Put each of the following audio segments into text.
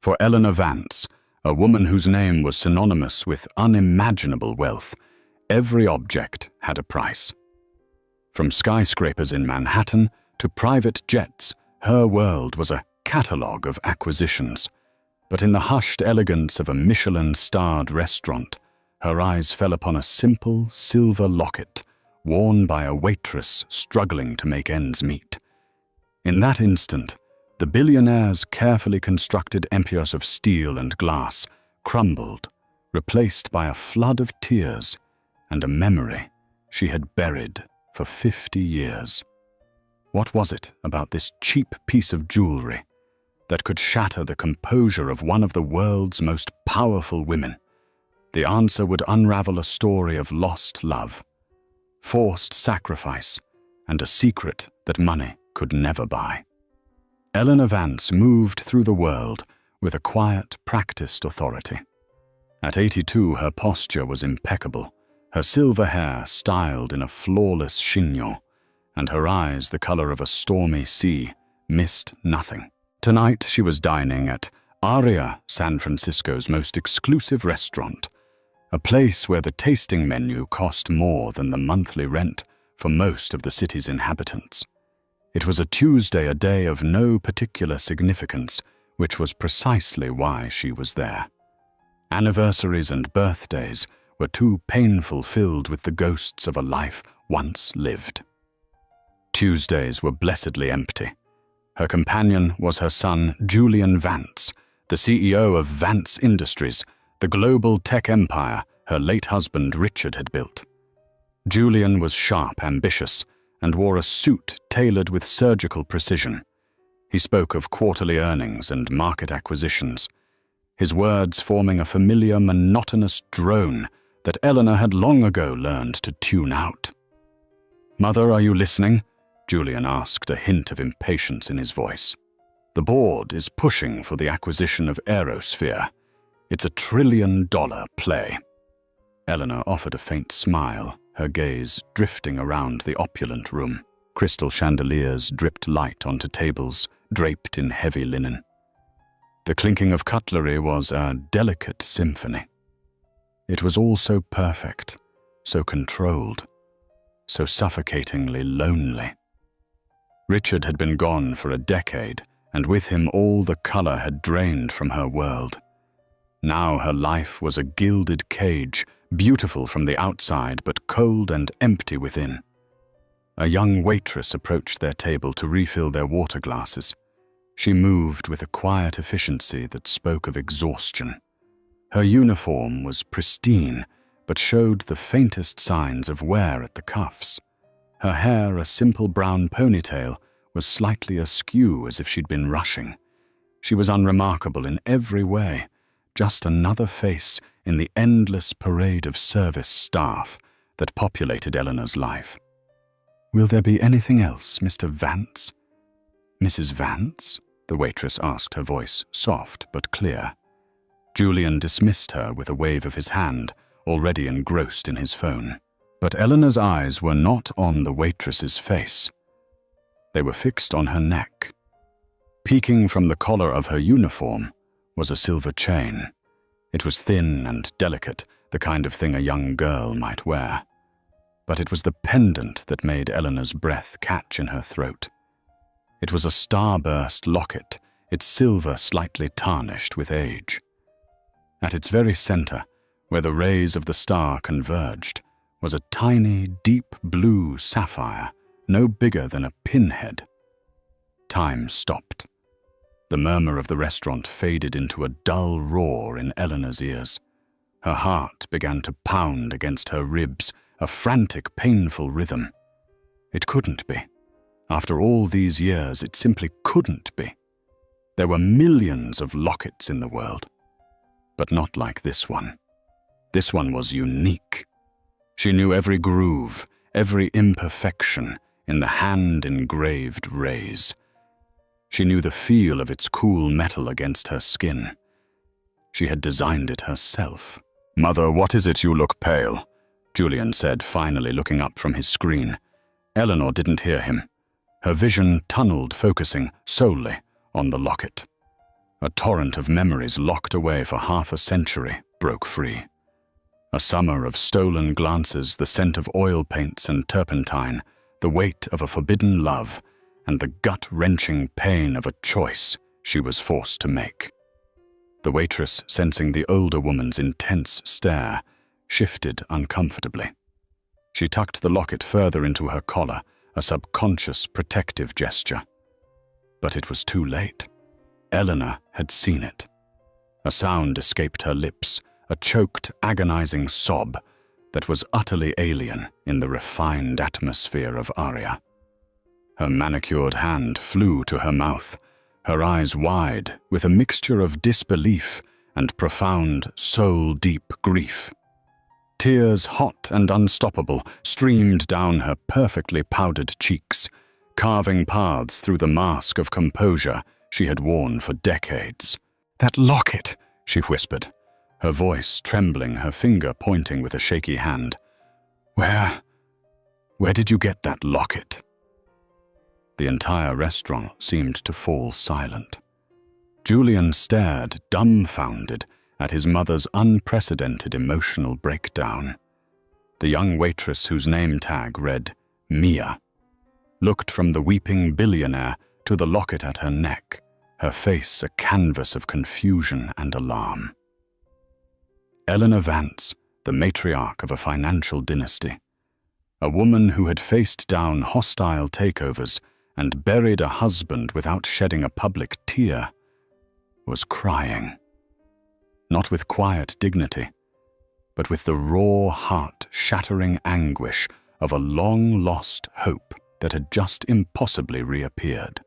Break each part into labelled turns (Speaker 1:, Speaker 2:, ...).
Speaker 1: For Eleanor Vance, a woman whose name was synonymous with unimaginable wealth, every object had a price. From skyscrapers in Manhattan to private jets, her world was a catalogue of acquisitions. But in the hushed elegance of a Michelin-starred restaurant, her eyes fell upon a simple silver locket worn by a waitress struggling to make ends meet. In that instant, the billionaire's carefully constructed empires of steel and glass crumbled, replaced by a flood of tears and a memory she had buried for 50 years. What was it about this cheap piece of jewelry that could shatter the composure of one of the world's most powerful women? The answer would unravel a story of lost love, forced sacrifice, and a secret that money could never buy. Eleanor Vance moved through the world with a quiet, practiced authority. At 82, her posture was impeccable, her silver hair styled in a flawless chignon, and her eyes, the color of a stormy sea, missed nothing. Tonight she was dining at Aria, San Francisco's most exclusive restaurant, a place where the tasting menu cost more than the monthly rent for most of the city's inhabitants. It was a Tuesday, a day of no particular significance, which was precisely why she was there. Anniversaries and birthdays were too painful, filled with the ghosts of a life once lived. Tuesdays were blessedly empty. Her companion was her son, Julian Vance, the CEO of Vance Industries, the global tech empire her late husband Richard had built. Julian was sharp, ambitious, and wore a suit tailored with surgical precision. He spoke of quarterly earnings and market acquisitions, his words forming a familiar, monotonous drone that Eleanor had long ago learned to tune out. "Mother, are you listening?" Julian asked, a hint of impatience in his voice. "The board is pushing for the acquisition of Aerosphere. It's a $1 trillion play." Eleanor offered a faint smile, her gaze drifting around the opulent room. Crystal chandeliers dripped light onto tables draped in heavy linen. The clinking of cutlery was a delicate symphony. It was all so perfect, so controlled, so suffocatingly lonely. Richard had been gone for a decade, and with him all the color had drained from her world. Now her life was a gilded cage, beautiful from the outside but cold and empty within. A young waitress approached their table to refill their water glasses. She moved with a quiet efficiency that spoke of exhaustion. Her uniform was pristine, but showed the faintest signs of wear at the cuffs. Her hair, a simple brown ponytail, was slightly askew as if she'd been rushing. She was unremarkable in every way, just another face in the endless parade of service staff that populated Eleanor's life. "Will there be anything else, Mr. Vance?" "Mrs. Vance?" the waitress asked, her voice soft but clear. Julian dismissed her with a wave of his hand, already engrossed in his phone. But Eleanor's eyes were not on the waitress's face. They were fixed on her neck. Peeking from the collar of her uniform was a silver chain. It was thin and delicate, the kind of thing a young girl might wear. But it was the pendant that made Eleanor's breath catch in her throat. It was a starburst locket, its silver slightly tarnished with age. At its very center, where the rays of the star converged, was a tiny, deep blue sapphire, no bigger than a pinhead. Time stopped. The murmur of the restaurant faded into a dull roar in Eleanor's ears. Her heart began to pound against her ribs, a frantic, painful rhythm. It couldn't be. After all these years, it simply couldn't be. There were millions of lockets in the world, but not like this one. This one was unique. She knew every groove, every imperfection in the hand-engraved rays. She knew the feel of its cool metal against her skin. She had designed it herself. "Mother, what is it? You look pale," Julian said, finally looking up from his screen. Eleanor didn't hear him. Her vision tunneled, focusing solely on the locket. A torrent of memories locked away for half a century broke free. A summer of stolen glances, the scent of oil paints and turpentine, the weight of a forbidden love, and the gut-wrenching pain of a choice she was forced to make. The waitress, sensing the older woman's intense stare, shifted uncomfortably. She tucked the locket further into her collar, a subconscious protective gesture. But it was too late. Eleanor had seen it. A sound escaped her lips, a choked, agonizing sob that was utterly alien in the refined atmosphere of Aria. Her manicured hand flew to her mouth, her eyes wide with a mixture of disbelief and profound, soul-deep grief. Tears, hot and unstoppable, streamed down her perfectly powdered cheeks, carving paths through the mask of composure she had worn for decades. "That locket," she whispered, her voice trembling, her finger pointing with a shaky hand. Where did you get that locket?" The entire restaurant seemed to fall silent. Julian stared, dumbfounded, at his mother's unprecedented emotional breakdown. The young waitress, whose name tag read Mia, looked from the weeping billionaire to the locket at her neck, her face a canvas of confusion and alarm. Eleanor Vance, the matriarch of a financial dynasty, a woman who had faced down hostile takeovers and buried a husband without shedding a public tear, was crying. Not with quiet dignity, but with the raw, heart-shattering anguish of a long-lost hope that had just impossibly reappeared.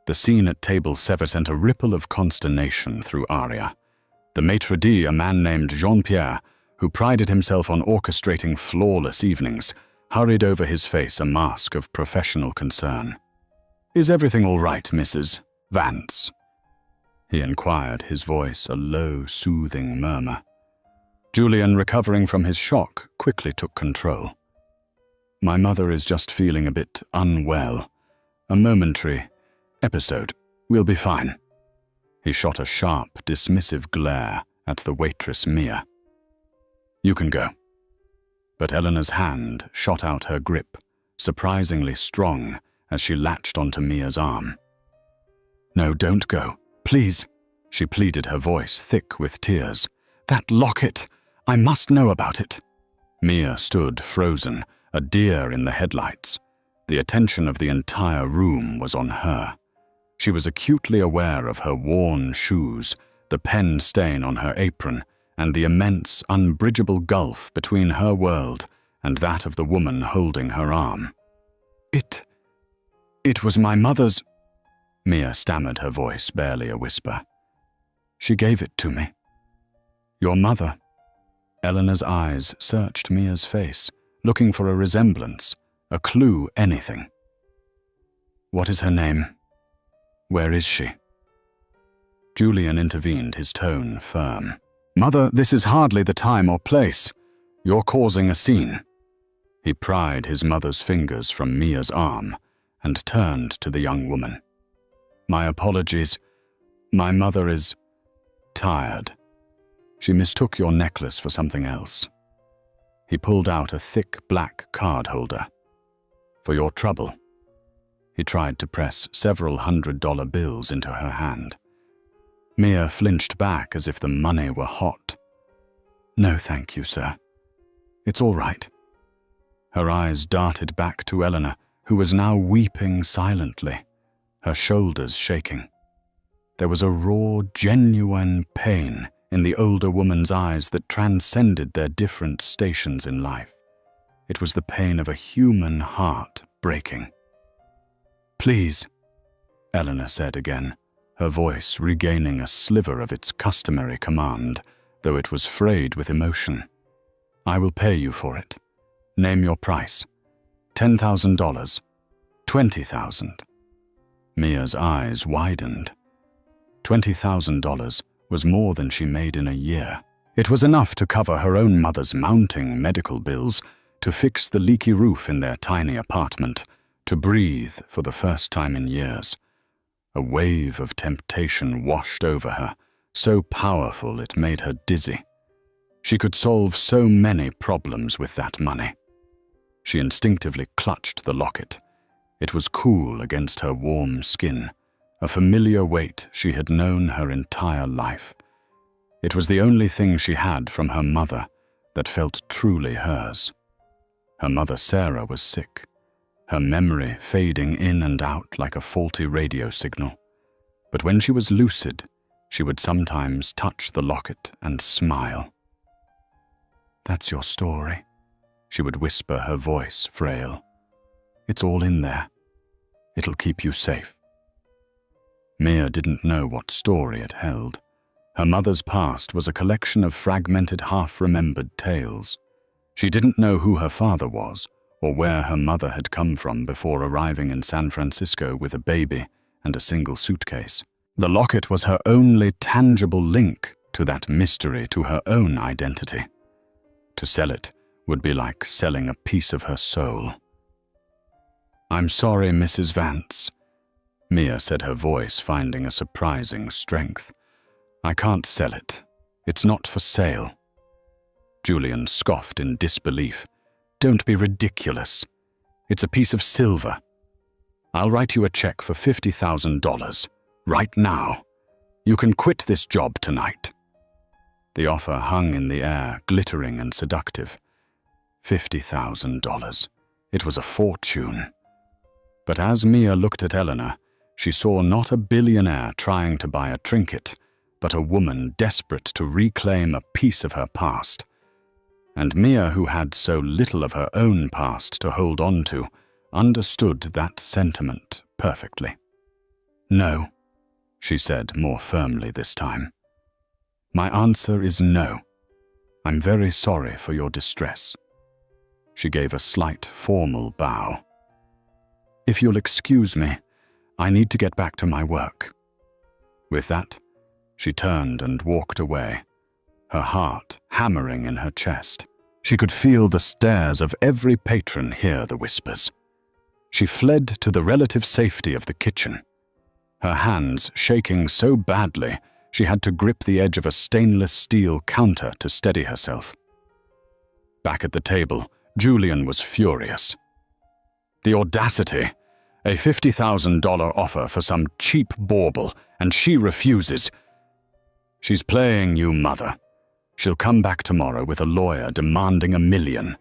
Speaker 1: The scene at table 7 sent a ripple of consternation through Aria. The maitre d', a man named Jean-Pierre, who prided himself on orchestrating flawless evenings, hurried over his face a mask of professional concern. "Is everything all right, Mrs. Vance?" he inquired, his voice a low, soothing murmur. Julian, recovering from his shock, quickly took control. "My mother is just feeling a bit unwell. A momentary episode. We'll be fine." He shot a sharp, dismissive glare at the waitress Mia. "You can go." But Eleanor's hand shot out her grip, surprisingly strong as she latched onto Mia's arm. "No, don't go. Please," she pleaded, her voice thick with tears. "That locket! I must know about it." Mia stood frozen, a deer in the headlights. The attention of the entire room was on her. She was acutely aware of her worn shoes, the pen stain on her apron, and the immense, unbridgeable gulf between her world and that of the woman holding her arm. It was my mother's," Mia stammered, her voice barely a whisper. "She gave it to me." "Your mother?" Eleanor's eyes searched Mia's face, looking for a resemblance, a clue, anything. "What is her name? Where is she?" Julian intervened, his tone firm. "Mother, this is hardly the time or place. You're causing a scene." He pried his mother's fingers from Mia's arm and turned to the young woman. "My apologies. My mother is tired. She mistook your necklace for something else." He pulled out a thick black card holder. "For your trouble." He tried to press several $100 bills into her hand. Mia flinched back as if the money were hot. "No, thank you, sir. It's all right." Her eyes darted back to Eleanor, who was now weeping silently, her shoulders shaking. There was a raw, genuine pain in the older woman's eyes that transcended their different stations in life. It was the pain of a human heart breaking. "Please," Eleanor said again, her voice regaining a sliver of its customary command, though it was frayed with emotion. "I will pay you for it. Name your price. $10,000. $20,000. Mia's eyes widened. $20,000 was more than she made in a year. It was enough to cover her own mother's mounting medical bills, to fix the leaky roof in their tiny apartment, to breathe for the first time in years. A wave of temptation washed over her, so powerful it made her dizzy. She could solve so many problems with that money. She instinctively clutched the locket. It was cool against her warm skin, a familiar weight she had known her entire life. It was the only thing she had from her mother that felt truly hers. Her mother Sarah was sick, her memory fading in and out like a faulty radio signal. But when she was lucid, she would sometimes touch the locket and smile. "That's your story," she would whisper, her voice frail. "It's all in there. It'll keep you safe." Mia didn't know what story it held. Her mother's past was a collection of fragmented, half-remembered tales. She didn't know who her father was, or where her mother had come from before arriving in San Francisco with a baby and a single suitcase. The locket was her only tangible link to that mystery, to her own identity. To sell it would be like selling a piece of her soul. "I'm sorry, Mrs. Vance," Mia said, her voice finding a surprising strength. "I can't sell it. It's not for sale." Julian scoffed in disbelief. "Don't be ridiculous. It's a piece of silver. I'll write you a check for $50,000, right now. You can quit this job tonight." The offer hung in the air, glittering and seductive. $50,000. It was a fortune. But as Mia looked at Eleanor, she saw not a billionaire trying to buy a trinket, but a woman desperate to reclaim a piece of her past. And Mia, who had so little of her own past to hold on to, understood that sentiment perfectly. "No," she said more firmly this time. "My answer is no. I'm very sorry for your distress." She gave a slight formal bow. "If you'll excuse me, I need to get back to my work." With that, she turned and walked away, her heart hammering in her chest. She could feel the stares of every patron, hear the whispers. She fled to the relative safety of the kitchen, her hands shaking so badly she had to grip the edge of a stainless steel counter to steady herself. Back at the table, Julian was furious. The audacity! A $50,000 offer for some cheap bauble, and she refuses. "She's playing you, Mother. She'll come back tomorrow with a lawyer demanding $1 million.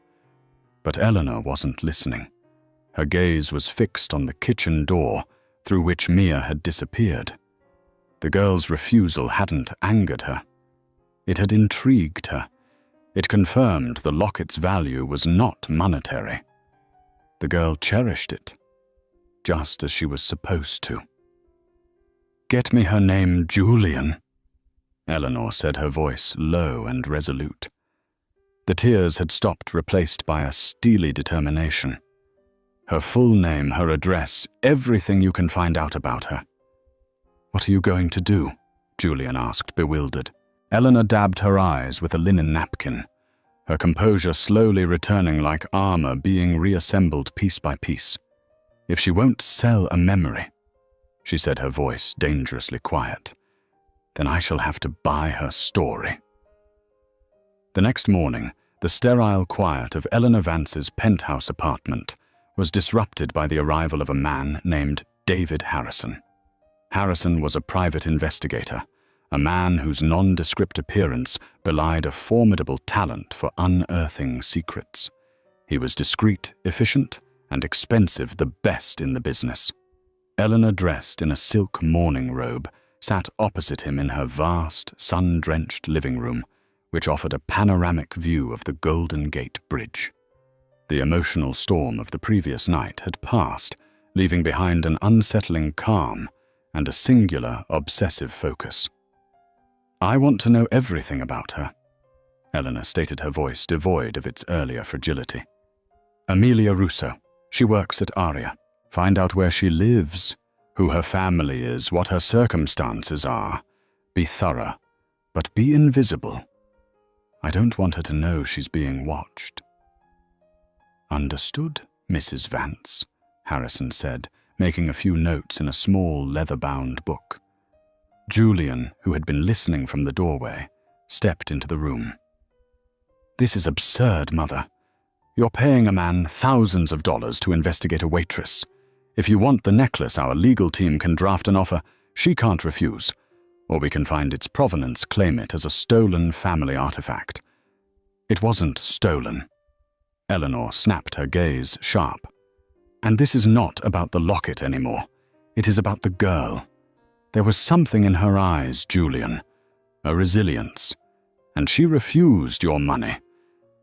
Speaker 1: But Eleanor wasn't listening. Her gaze was fixed on the kitchen door, through which Mia had disappeared. The girl's refusal hadn't angered her. It had intrigued her. It confirmed the locket's value was not monetary. The girl cherished it, just as she was supposed to. "Get me her name, Julian," Eleanor said, her voice low and resolute. The tears had stopped, replaced by a steely determination. Her full name, her address, everything you can find out about her. "What are you going to do?" Julian asked, bewildered. Eleanor dabbed her eyes with a linen napkin, her composure slowly returning like armor being reassembled piece by piece. "If she won't sell a memory," she said, her voice dangerously quiet, "then I shall have to buy her story." The next morning, the sterile quiet of Eleanor Vance's penthouse apartment was disrupted by the arrival of a man named David Harrison. Harrison was a private investigator, a man whose nondescript appearance belied a formidable talent for unearthing secrets. He was discreet, efficient, and expensive, the best in the business. Eleanor, dressed in a silk morning robe, sat opposite him in her vast, sun-drenched living room, which offered a panoramic view of the Golden Gate Bridge. The emotional storm of the previous night had passed, leaving behind an unsettling calm and a singular, obsessive focus. "I want to know everything about her," Eleanor stated, her voice devoid of its earlier fragility. "Amelia Russo. She works at Aria. Find out where she lives, who her family is, what her circumstances are. Be thorough, but be invisible. I don't want her to know she's being watched." "Understood, Mrs. Vance," Harrison said, making a few notes in a small leather-bound book. Julian, who had been listening from the doorway, stepped into the room. "This is absurd, Mother. You're paying a man thousands of dollars to investigate a waitress. If you want the necklace, our legal team can draft an offer she can't refuse, or we can find its provenance, claim it as a stolen family artifact." "It wasn't stolen." Eleanor snapped her gaze sharp. "And this is not about the locket anymore. It is about the girl. There was something in her eyes, Julian, a resilience, and she refused your money.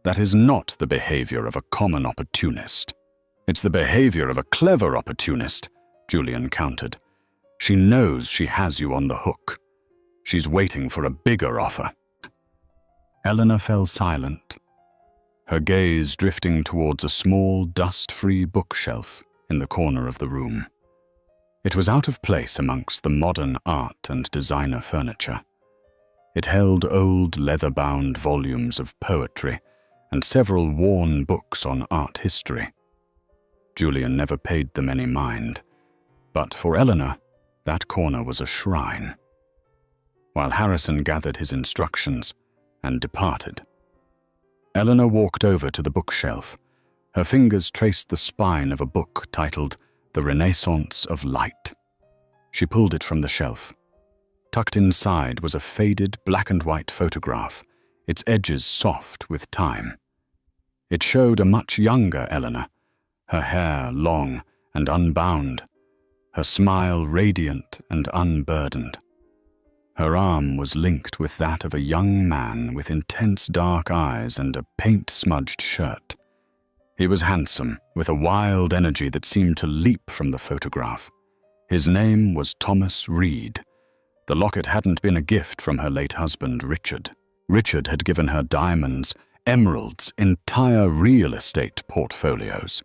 Speaker 1: That is not the behavior of a common opportunist." "It's the behavior of a clever opportunist," Julian countered. "She knows she has you on the hook. She's waiting for a bigger offer." Eleanor fell silent, her gaze drifting towards a small, dust-free bookshelf in the corner of the room. It was out of place amongst the modern art and designer furniture. It held old leather-bound volumes of poetry and several worn books on art history. Julian never paid them any mind, but for Eleanor, that corner was a shrine. While Harrison gathered his instructions and departed, Eleanor walked over to the bookshelf. Her fingers traced the spine of a book titled The Renaissance of Light. She pulled it from the shelf. Tucked inside was a faded black-and-white photograph, its edges soft with time. It showed a much younger Eleanor, her hair long and unbound, her smile radiant and unburdened. Her arm was linked with that of a young man with intense dark eyes and a paint-smudged shirt. He was handsome, with a wild energy that seemed to leap from the photograph. His name was Thomas Reed. The locket hadn't been a gift from her late husband, Richard. Richard had given her diamonds, emeralds, entire real estate portfolios.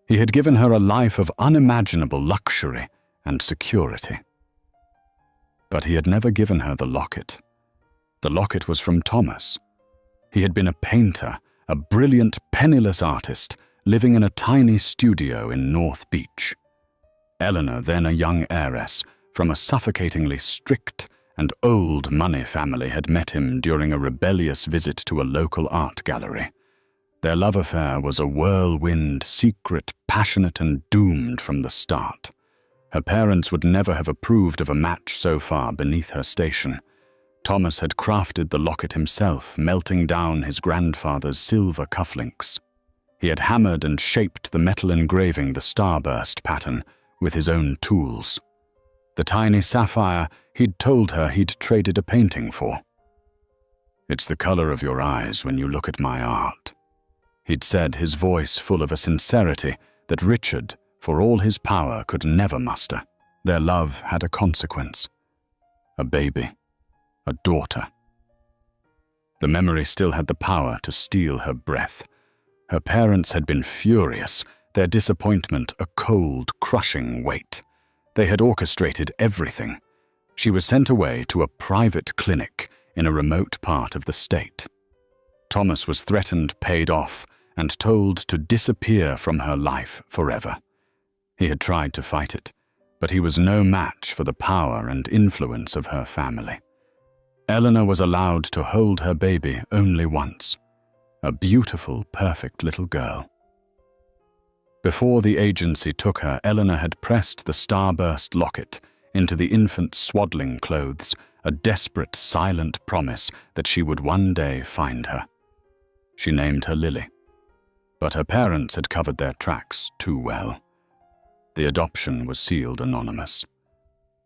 Speaker 1: He had given her a life of unimaginable luxury and security. But he had never given her the locket. The locket was from Thomas. He had been a painter, a brilliant, penniless artist, living in a tiny studio in North Beach. Eleanor, then a young heiress, from a suffocatingly strict and old money family, had met him during a rebellious visit to a local art gallery. Their love affair was a whirlwind, secret, passionate, and doomed from the start. Her parents would never have approved of a match so far beneath her station. Thomas had crafted the locket himself, melting down his grandfather's silver cufflinks. He had hammered and shaped the metal engraving, the starburst pattern, with his own tools. The tiny sapphire he'd told her he'd traded a painting for. "It's the color of your eyes when you look at my art," he'd said, his voice full of a sincerity that Richard, for all his power, could never muster. Their love had a consequence. A baby. A daughter. The memory still had the power to steal her breath. Her parents had been furious, their disappointment a cold, crushing weight. They had orchestrated everything. She was sent away to a private clinic in a remote part of the state. Thomas was threatened, paid off, and told to disappear from her life forever. He had tried to fight it, but he was no match for the power and influence of her family. Eleanor was allowed to hold her baby only once, a beautiful, perfect little girl. Before the agency took her, Eleanor had pressed the starburst locket into the infant's swaddling clothes, a desperate, silent promise that she would one day find her. She named her Lily, but her parents had covered their tracks too well. The adoption was sealed anonymous.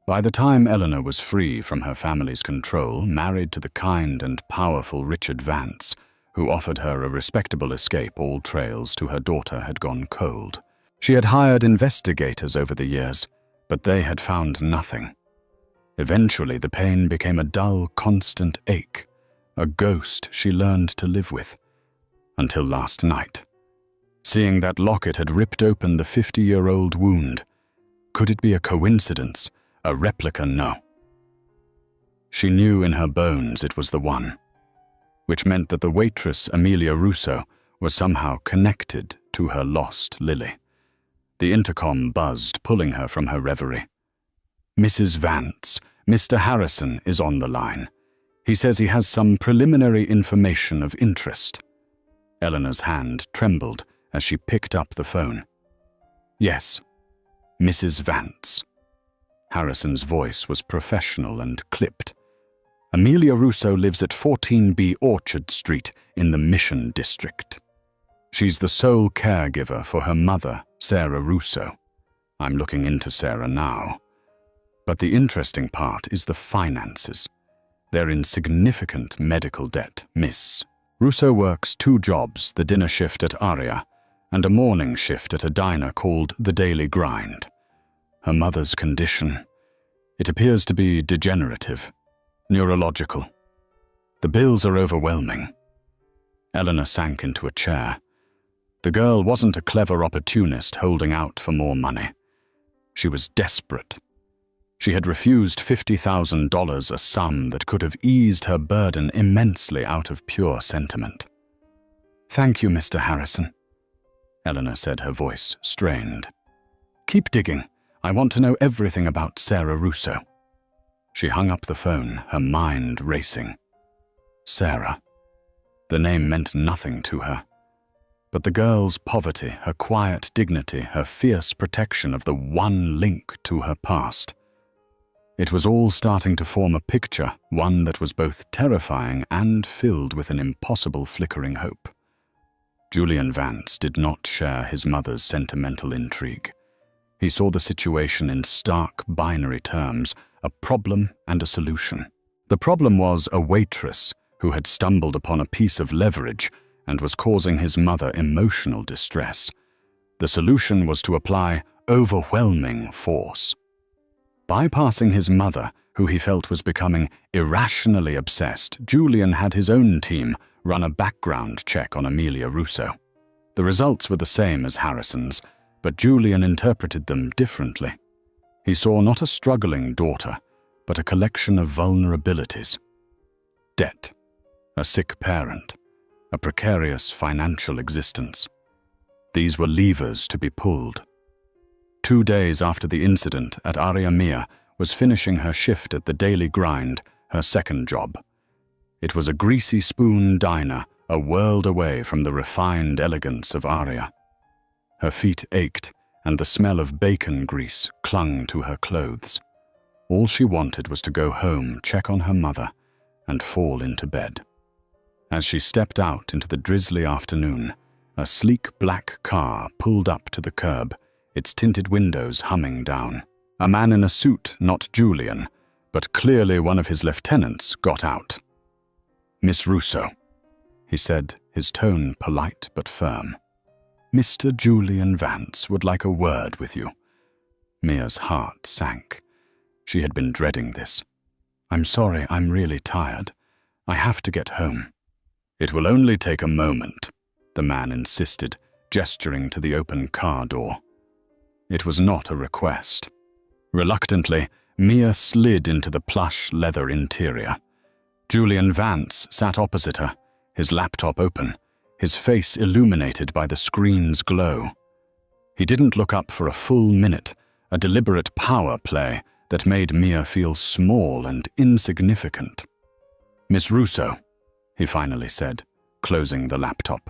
Speaker 1: By the time Eleanor was free from her family's control, married to the kind and powerful Richard Vance, who offered her a respectable escape, all trails to her daughter had gone cold. She had hired investigators over the years, but they had found nothing. Eventually, the pain became a dull, constant ache, a ghost she learned to live with. Until last night. Seeing that locket had ripped open the 50-year-old wound. Could it be a coincidence? A replica? No. She knew in her bones it was the one, which meant that the waitress Amelia Russo was somehow connected to her lost Lily. The intercom buzzed, pulling her from her reverie. "Mrs. Vance, Mr. Harrison is on the line. He says he has some preliminary information of interest." Eleanor's hand trembled as she picked up the phone. "Yes, Mrs. Vance." Harrison's voice was professional and clipped. "Amelia Russo lives at 14B Orchard Street in the Mission District. She's the sole caregiver for her mother, Sarah Russo. I'm looking into Sarah now. But the interesting part is the finances. They're in significant medical debt, miss. Russo works 2 jobs, the dinner shift at Aria and a morning shift at a diner called The Daily Grind. Her mother's condition, it appears to be degenerative, neurological. The bills are overwhelming." Eleanor sank into a chair. The girl wasn't a clever opportunist holding out for more money. She was desperate. She had refused $50,000, a sum that could have eased her burden immensely out of pure sentiment. "Thank you, Mr. Harrison," Eleanor said, her voice strained. "Keep digging. I want to know everything about Sarah Russo." She hung up the phone, her mind racing. Sarah. The name meant nothing to her. But the girl's poverty, her quiet dignity, her fierce protection of the one link to her past. It was all starting to form a picture, one that was both terrifying and filled with an impossible flickering hope. Julian Vance did not share his mother's sentimental intrigue. He saw the situation in stark binary terms, a problem and a solution. The problem was a waitress who had stumbled upon a piece of leverage and was causing his mother emotional distress. The solution was to apply overwhelming force. Bypassing his mother, who he felt was becoming irrationally obsessed, Julian had his own team run a background check on Amelia Russo. The results were the same as Harrison's, but Julian interpreted them differently. He saw not a struggling daughter, but a collection of vulnerabilities. Debt, a sick parent, a precarious financial existence. These were levers to be pulled. 2 days after the incident at Aria Mia was finishing her shift at the Daily Grind, her second job. It was a greasy spoon diner, a world away from the refined elegance of Aria. Her feet ached, and the smell of bacon grease clung to her clothes. All she wanted was to go home, check on her mother, and fall into bed. As she stepped out into the drizzly afternoon, a sleek black car pulled up to the curb, its tinted windows humming down. A man in a suit, not Julian, but clearly one of his lieutenants, got out. "Miss Russo," he said, his tone polite but firm. "Mr. Julian Vance would like a word with you." Mia's heart sank. She had been dreading this. "I'm sorry, I'm really tired. I have to get home." "It will only take a moment," the man insisted, gesturing to the open car door. It was not a request. Reluctantly, Mia slid into the plush leather interior. Julian Vance sat opposite her, his laptop open, his face illuminated by the screen's glow. He didn't look up for a full minute, a deliberate power play that made Mia feel small and insignificant. "Miss Russo," he finally said, closing the laptop.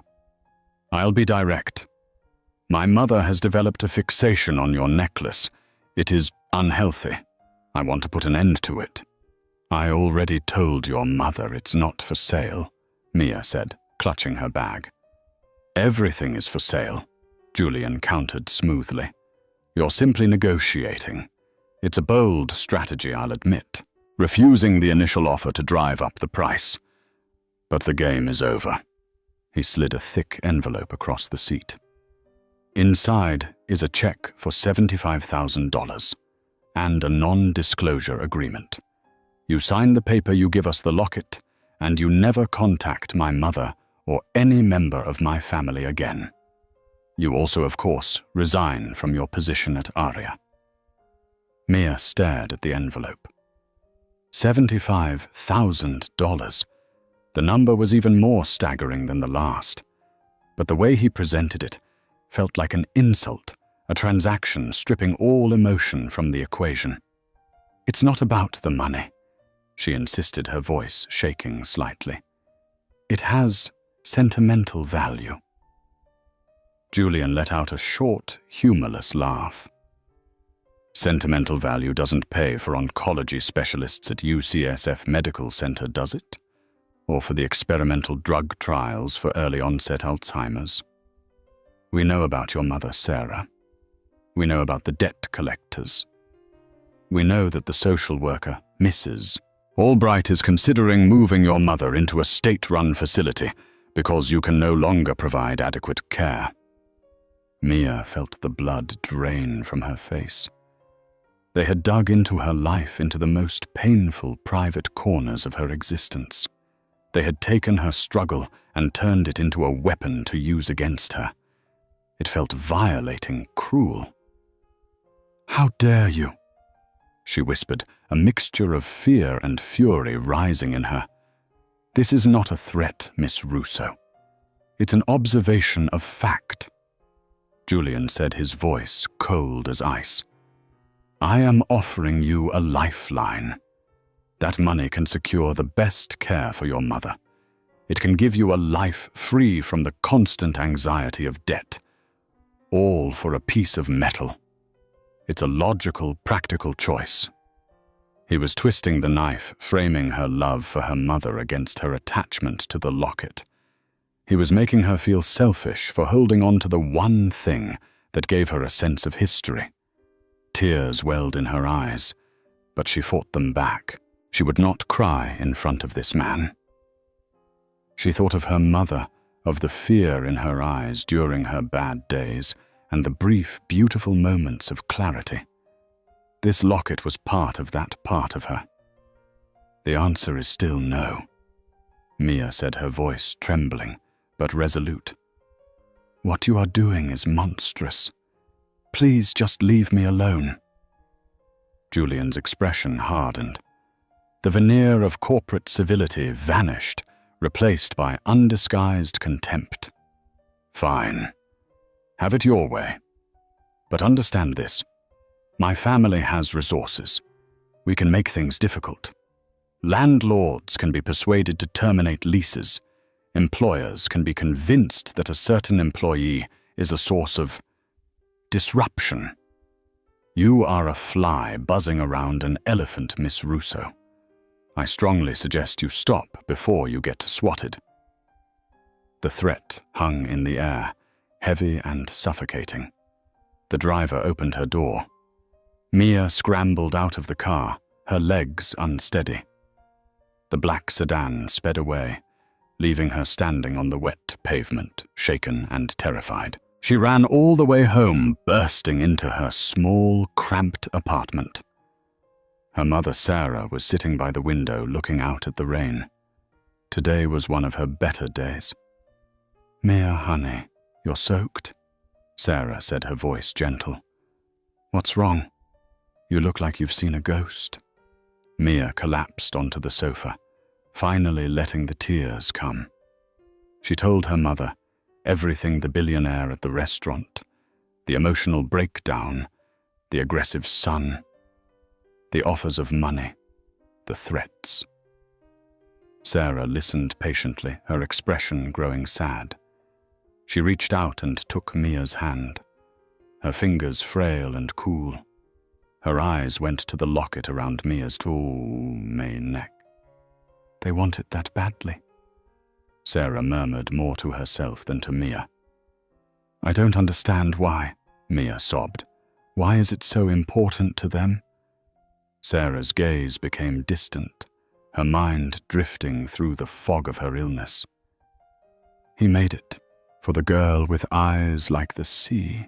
Speaker 1: "I'll be direct. My mother has developed a fixation on your necklace. It is unhealthy. I want to put an end to it." "I already told your mother it's not for sale," Mia said, clutching her bag. "Everything is for sale," Julian countered smoothly. "You're simply negotiating. It's a bold strategy, I'll admit, refusing the initial offer to drive up the price. But the game is over." He slid a thick envelope across the seat. "Inside is a check for $75,000 and a non-disclosure agreement. You sign the paper, you give us the locket, and you never contact my mother or any member of my family again. You also, of course, resign from your position at Aria." Mia stared at the envelope. $75,000. The number was even more staggering than the last, but the way he presented it felt like an insult, a transaction stripping all emotion from the equation. "It's not about the money," she insisted, her voice shaking slightly. "It has sentimental value." Julian let out a short, humorless laugh. "Sentimental value doesn't pay for oncology specialists at UCSF Medical Center, does it? Or for the experimental drug trials for early-onset Alzheimer's? We know about your mother, Sarah. We know about the debt collectors. We know that the social worker, Mrs. Albright, is considering moving your mother into a state-run facility because you can no longer provide adequate care." Mia felt the blood drain from her face. They had dug into her life, into the most painful private corners of her existence. They had taken her struggle and turned it into a weapon to use against her. It felt violating, cruel. "How dare you?" she whispered, a mixture of fear and fury rising in her. "This is not a threat, Miss Russo. It's an observation of fact." Julian said, his voice cold as ice. "I am offering you a lifeline. That money can secure the best care for your mother. It can give you a life free from the constant anxiety of debt. All for a piece of metal. It's a logical, practical choice." He was twisting the knife, framing her love for her mother against her attachment to the locket. He was making her feel selfish for holding on to the one thing that gave her a sense of history. Tears welled in her eyes, but she fought them back. She would not cry in front of this man. She thought of her mother, of the fear in her eyes during her bad days, and the brief, beautiful moments of clarity. This locket was part of that part of her. "The answer is still no," Mia said, her voice trembling, but resolute. "What you are doing is monstrous. Please just leave me alone." Julian's expression hardened. The veneer of corporate civility vanished, replaced by undisguised contempt. "Fine. Have it your way. But understand this. My family has resources. We can make things difficult. Landlords can be persuaded to terminate leases. Employers can be convinced that a certain employee is a source of disruption. You are a fly buzzing around an elephant, Miss Russo. I strongly suggest you stop before you get swatted." The threat hung in the air, heavy and suffocating. The driver opened her door. Mia scrambled out of the car, her legs unsteady. The black sedan sped away, leaving her standing on the wet pavement, shaken and terrified. She ran all the way home, bursting into her small, cramped apartment. Her mother, Sarah, was sitting by the window looking out at the rain. Today was one of her better days. "Mia, honey, you're soaked," Sarah said, her voice gentle. "What's wrong? You look like you've seen a ghost." Mia collapsed onto the sofa, finally letting the tears come. She told her mother everything: the billionaire at the restaurant, the emotional breakdown, the aggressive son, the offers of money, the threats. Sarah listened patiently, her expression growing sad. She reached out and took Mia's hand, her fingers frail and cool. Her eyes went to the locket around Mia's tall, mane neck. "They want it that badly," Sarah murmured, more to herself than to Mia. "I don't understand why," Mia sobbed. "Why is it so important to them?" Sarah's gaze became distant, her mind drifting through the fog of her illness. "He made it for the girl with eyes like the sea,"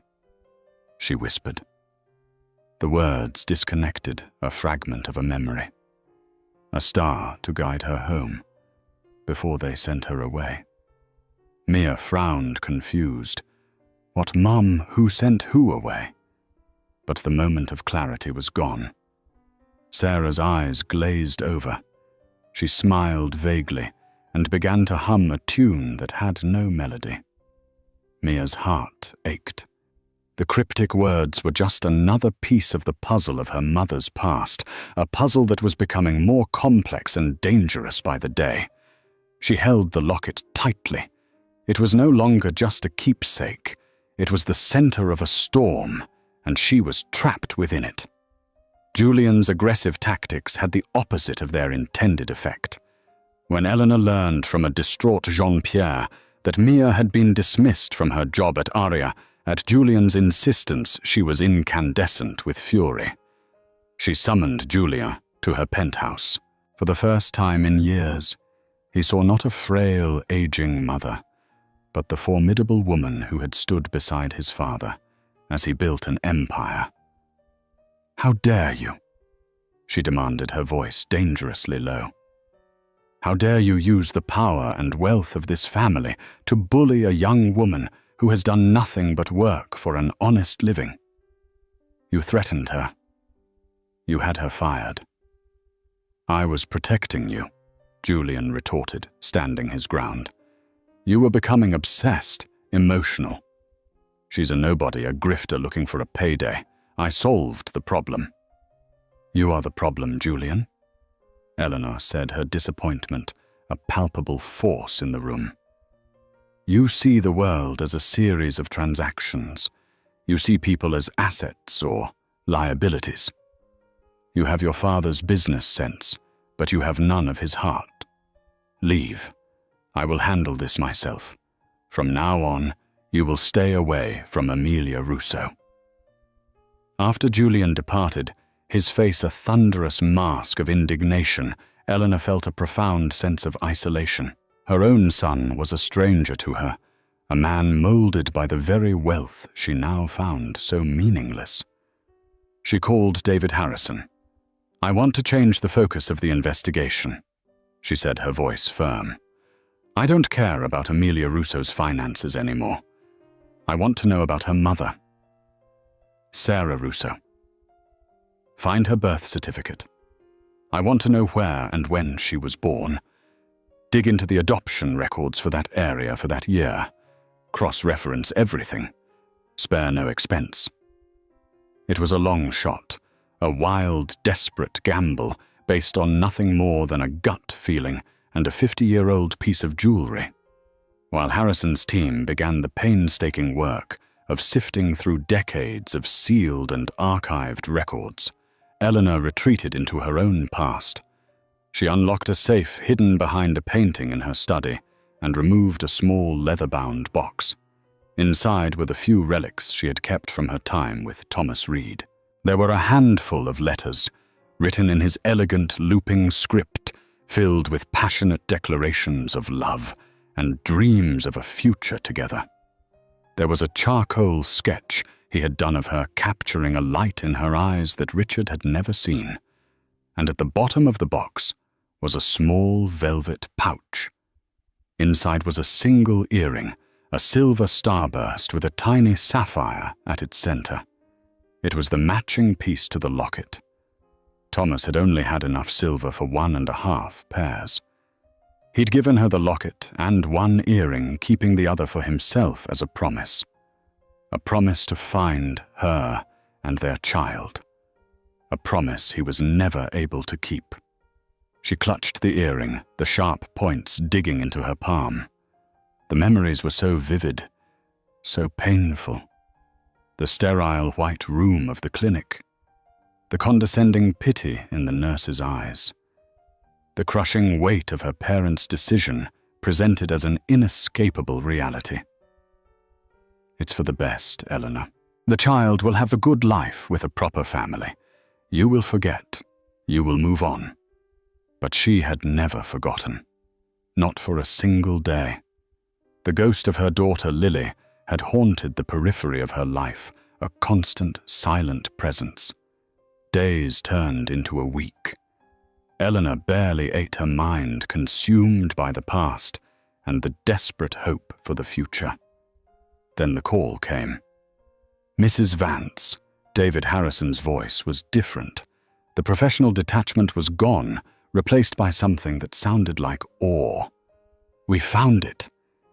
Speaker 1: she whispered. The words disconnected a fragment of a memory, a star to guide her home, before they sent her away. Mia frowned, confused. What Mum? Who sent who away? But the moment of clarity was gone. Sarah's eyes glazed over. She smiled vaguely and began to hum a tune that had no melody. Mia's heart ached. The cryptic words were just another piece of the puzzle of her mother's past, a puzzle that was becoming more complex and dangerous by the day. She held the locket tightly. It was no longer just a keepsake. It was the center of a storm, and she was trapped within it. Julian's aggressive tactics had the opposite of their intended effect. When Eleanor learned from a distraught Jean-Pierre that Mia had been dismissed from her job at Aria, at Julian's insistence, she was incandescent with fury. She summoned Julia to her penthouse. For the first time in years, he saw not a frail, aging mother, but the formidable woman who had stood beside his father as he built an empire. "How dare you?" she demanded, her voice dangerously low. "How dare you use the power and wealth of this family to bully a young woman who has done nothing but work for an honest living? You threatened her. You had her fired." "I was protecting you," Julian retorted, standing his ground. "You were becoming obsessed, emotional. She's a nobody, a grifter looking for a payday. I solved the problem." "You are the problem, Julian," Eleanor said, her disappointment a palpable force in the room. "You see the world as a series of transactions. You see people as assets or liabilities. You have your father's business sense, but you have none of his heart. Leave. I will handle this myself. From now on, you will stay away from Amelia Russo." After Julian departed, his face a thunderous mask of indignation, Eleanor felt a profound sense of isolation. Her own son was a stranger to her, a man molded by the very wealth she now found so meaningless. She called David Harrison. "I want to change the focus of the investigation," she said, her voice firm. "I don't care about Amelia Russo's finances anymore. I want to know about her mother, Sarah Russo. Find her birth certificate. I want to know where and when she was born. Dig into the adoption records for that area for that year. Cross-reference everything. Spare no expense." It was a long shot, a wild, desperate gamble based on nothing more than a gut feeling and a 50-year-old piece of jewelry. While Harrison's team began the painstaking work of sifting through decades of sealed and archived records, Eleanor retreated into her own past. She unlocked a safe hidden behind a painting in her study and removed a small leather-bound box. Inside were the few relics she had kept from her time with Thomas Reed. There were a handful of letters, written in his elegant, looping script, filled with passionate declarations of love and dreams of a future together. There was a charcoal sketch he had done of her, capturing a light in her eyes that Richard had never seen. And at the bottom of the box was a small velvet pouch. Inside was a single earring, a silver starburst with a tiny sapphire at its center. It was the matching piece to the locket. Thomas had only had enough silver for 1.5 pairs. He'd given her the locket and one earring, keeping the other for himself as a promise. A promise to find her and their child. A promise he was never able to keep. She clutched the earring, the sharp points digging into her palm. The memories were so vivid, so painful. The sterile white room of the clinic. The condescending pity in the nurse's eyes. The crushing weight of her parents' decision presented as an inescapable reality. It's for the best, Eleanor. The child will have a good life with a proper family. You will forget. You will move on. But she had never forgotten. Not for a single day. The ghost of her daughter, Lily, had haunted the periphery of her life, a constant, silent presence. Days turned into a week. Eleanor barely ate her mind, consumed by the past and the desperate hope for the future. Then the call came. Mrs. Vance, David Harrison's voice, was different. The professional detachment was gone, replaced by something that sounded like awe. We found it.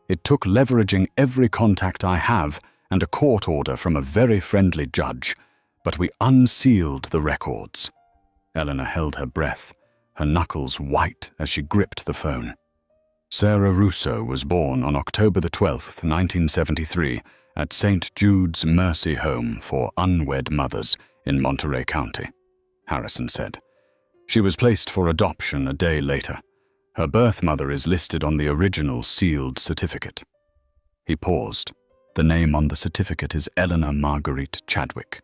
Speaker 1: It took leveraging every contact I have and a court order from a very friendly judge, but we unsealed the records. Eleanor held her breath, her knuckles white as she gripped the phone. Sarah Russo was born on October the 12th, 1973, at St. Jude's Mercy Home for Unwed Mothers in Monterey County, Harrison said. She was placed for adoption a day later. Her birth mother is listed on the original sealed certificate. He paused. The name on the certificate is Eleanor Marguerite Chadwick.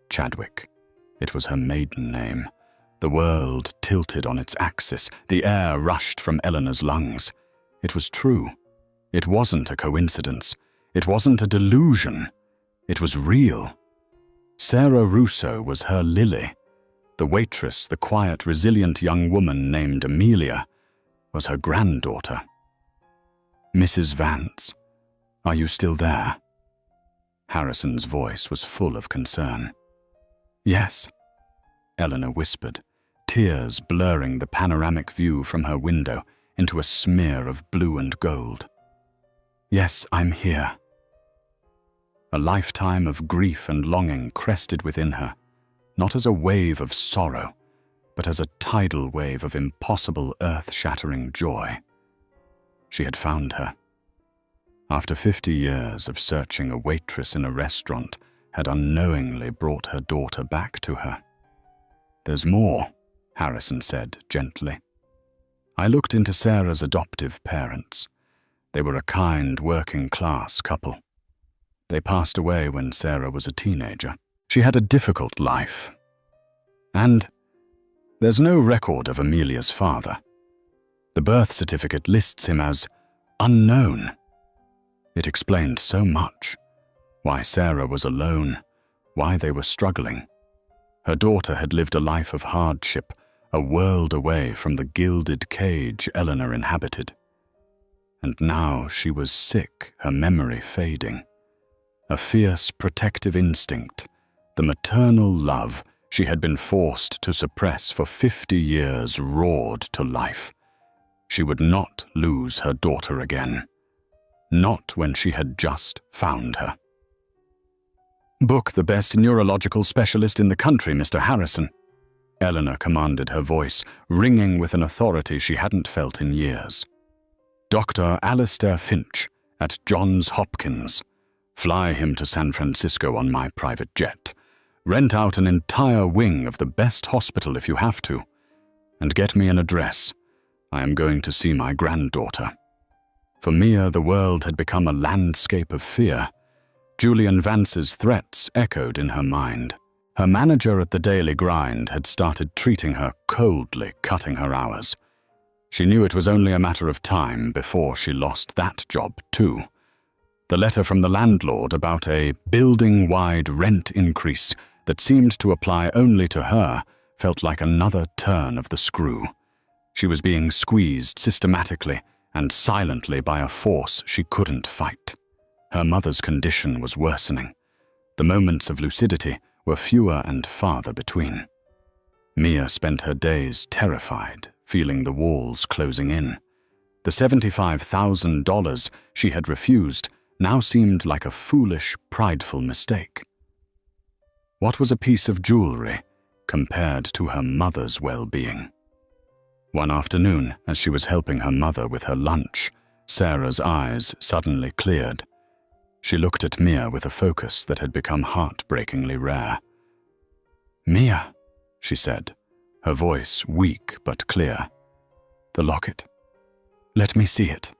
Speaker 1: Chadwick. It was her maiden name. The world tilted on its axis. The air rushed from Eleanor's lungs. It was true. It wasn't a coincidence. It wasn't a delusion. It was real. Sarah Russo was her Lily. The waitress, the quiet, resilient young woman named Amelia, was her granddaughter. Mrs. Vance, are you still there? Harrison's voice was full of concern. Yes, Eleanor whispered, tears blurring the panoramic view from her window into a smear of blue and gold. Yes, I'm here. A lifetime of grief and longing crested within her, not as a wave of sorrow, but as a tidal wave of impossible earth-shattering joy. She had found her. After 50 years of searching, a waitress in a restaurant had unknowingly brought her daughter back to her. There's more, Harrison said gently. I looked into Sarah's adoptive parents. They were a kind, working-class couple. They passed away when Sarah was a teenager. She had a difficult life. And there's no record of Amelia's father. The birth certificate lists him as unknown. It explained so much. Why Sarah was alone, why they were struggling. Her daughter had lived a life of hardship, a world away from the gilded cage Eleanor inhabited. And now she was sick, her memory fading. A fierce protective instinct, the maternal love she had been forced to suppress for 50 years, roared to life. She would not lose her daughter again. Not when she had just found her. Book the best neurological specialist in the country, Mr. Harrison, Eleanor commanded, her voice ringing with an authority she hadn't felt in years. Dr. Alistair Finch at Johns Hopkins. Fly him to San Francisco on my private jet. Rent out an entire wing of the best hospital if you have to. And get me an address. I am going to see my granddaughter. For Mia, the world had become a landscape of fear. Julian Vance's threats echoed in her mind. Her manager at the Daily Grind had started treating her coldly, cutting her hours. She knew it was only a matter of time before she lost that job too. The letter from the landlord about a building-wide rent increase that seemed to apply only to her felt like another turn of the screw. She was being squeezed systematically and silently by a force she couldn't fight. Her mother's condition was worsening. The moments of lucidity were fewer and farther between. Mia spent her days terrified, feeling the walls closing in. The $75,000 she had refused now seemed like a foolish, prideful mistake. What was a piece of jewelry compared to her mother's well-being? One afternoon, as she was helping her mother with her lunch, Sarah's eyes suddenly cleared. She looked at Mia with a focus that had become heartbreakingly rare. "Mia," she said, her voice weak but clear. "The locket. Let me see it."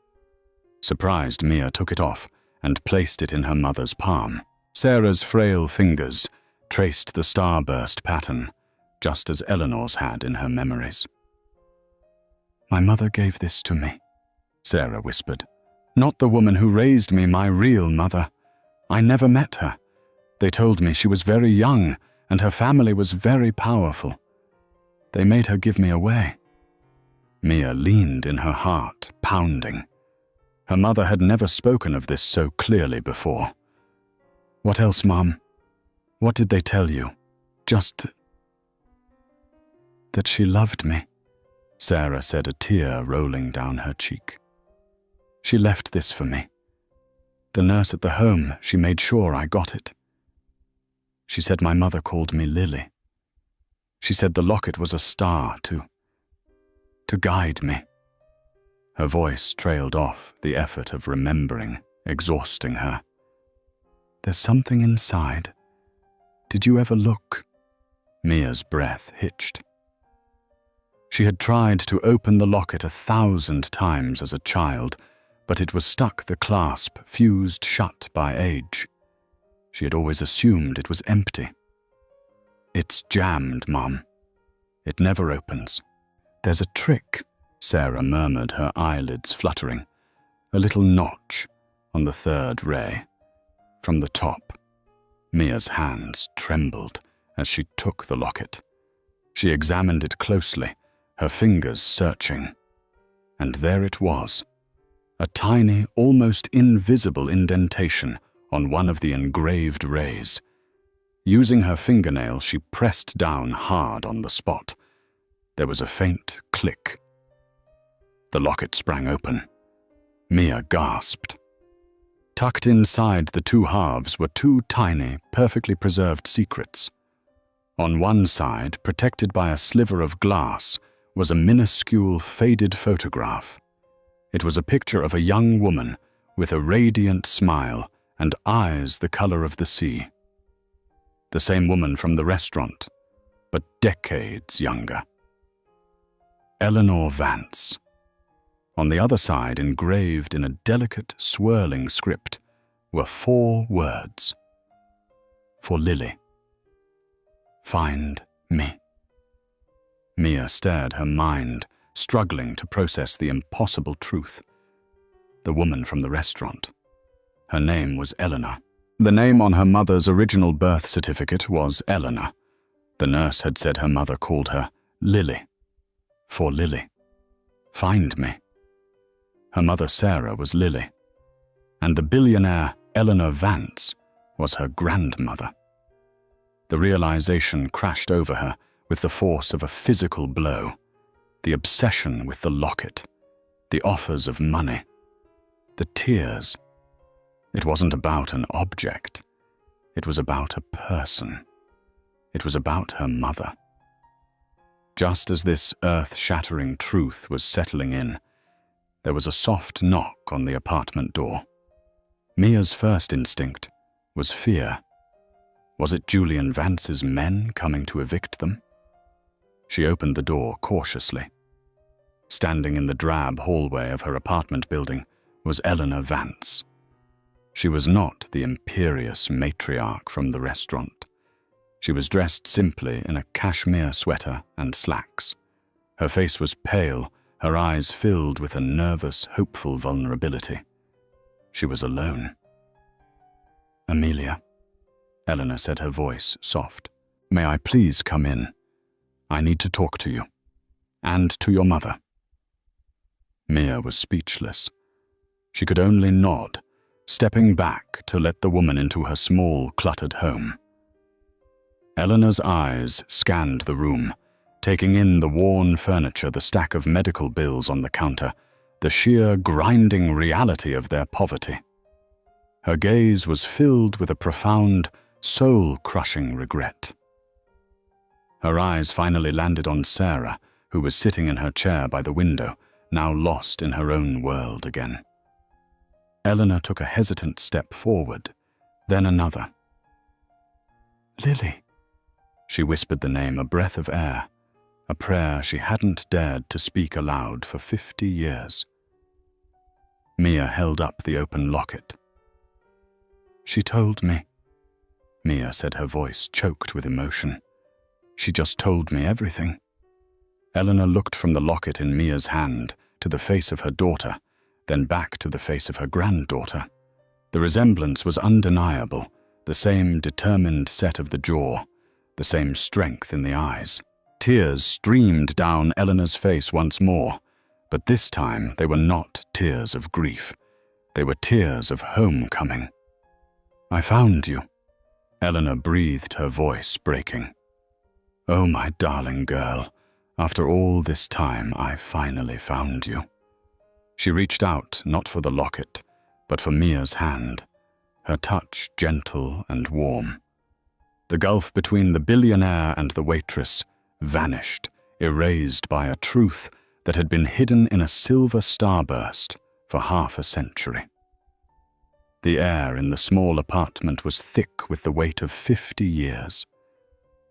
Speaker 1: Surprised, Mia took it off and placed it in her mother's palm. Sarah's frail fingers traced the starburst pattern, just as Eleanor's had in her memories. "My mother gave this to me," Sarah whispered. "Not the woman who raised me, my real mother. I never met her. They told me she was very young and her family was very powerful. They made her give me away." Mia leaned in her heart, pounding. Her mother had never spoken of this so clearly before. "What else, Mom? What did they tell you? Just that she loved me," Sarah said, a tear rolling down her cheek. "She left this for me. The nurse at the home, she made sure I got it. She said my mother called me Lily. She said the locket was a star to guide me." Her voice trailed off, the effort of remembering, exhausting her. "There's something inside. Did you ever look?" Mia's breath hitched. She had tried to open the locket 1,000 times as a child, but it was stuck, the clasp fused shut by age. She had always assumed it was empty. "It's jammed, Mom. It never opens." "There's a trick," Sarah murmured, her eyelids fluttering. "A little notch on the third ray. From the top." Mia's hands trembled as she took the locket. She examined it closely, her fingers searching. And there it was, a tiny, almost invisible indentation on one of the engraved rays. Using her fingernail, she pressed down hard on the spot. There was a faint click. The locket sprang open. Mia gasped. Tucked inside the two halves were two tiny, perfectly preserved secrets. On one side, protected by a sliver of glass, was a minuscule, faded photograph. It was a picture of a young woman with a radiant smile and eyes the color of the sea. The same woman from the restaurant, but decades younger. Eleanora Vance. On the other side, engraved in a delicate, swirling script, were 4 words. For Lily. Find me. Mia stared, her mind struggling to process the impossible truth. The woman from the restaurant. Her name was Eleanor. The name on her mother's original birth certificate was Eleanor. The nurse had said her mother called her Lily. For Lily. Find me. Her mother Sarah was Lily, and the billionaire Eleanora Vance was her grandmother. The realization crashed over her with the force of a physical blow. The obsession with the locket, the offers of money, the tears. It wasn't about an object. It was about a person. It was about her mother. Just as this earth-shattering truth was settling in, there was a soft knock on the apartment door. Mia's first instinct was fear. Was it Julian Vance's men coming to evict them? She opened the door cautiously. Standing in the drab hallway of her apartment building was Eleanora Vance. She was not the imperious matriarch from the restaurant. She was dressed simply in a cashmere sweater and slacks. Her face was pale, her eyes filled with a nervous, hopeful vulnerability. She was alone. "Amelia," Eleanor said, her voice soft. "May I please come in? I need to talk to you. And to your mother." Mia was speechless. She could only nod, stepping back to let the woman into her small, cluttered home. Eleanor's eyes scanned the room, taking in the worn furniture, the stack of medical bills on the counter, the sheer grinding reality of their poverty. Her gaze was filled with a profound, soul-crushing regret. Her eyes finally landed on Sarah, who was sitting in her chair by the window, now lost in her own world again. Eleanor took a hesitant step forward, then another. "Lily." She whispered the name, a breath of air, a prayer she hadn't dared to speak aloud for 50 years. Mia held up the open locket. "She told me," Mia said, her voice choked with emotion. "She just told me everything." Eleanor looked from the locket in Mia's hand to the face of her daughter, then back to the face of her granddaughter. The resemblance was undeniable, the same determined set of the jaw, the same strength in the eyes. Tears streamed down Eleanor's face once more, but this time they were not tears of grief. They were tears of homecoming. "I found you," Eleanor breathed, her voice breaking. "Oh, my darling girl, after all this time, I finally found you." She reached out, not for the locket, but for Mia's hand, her touch gentle and warm. The gulf between the billionaire and the waitress vanished, erased by a truth that had been hidden in a silver starburst for half a century. The air in the small apartment was thick with the weight of 50 years.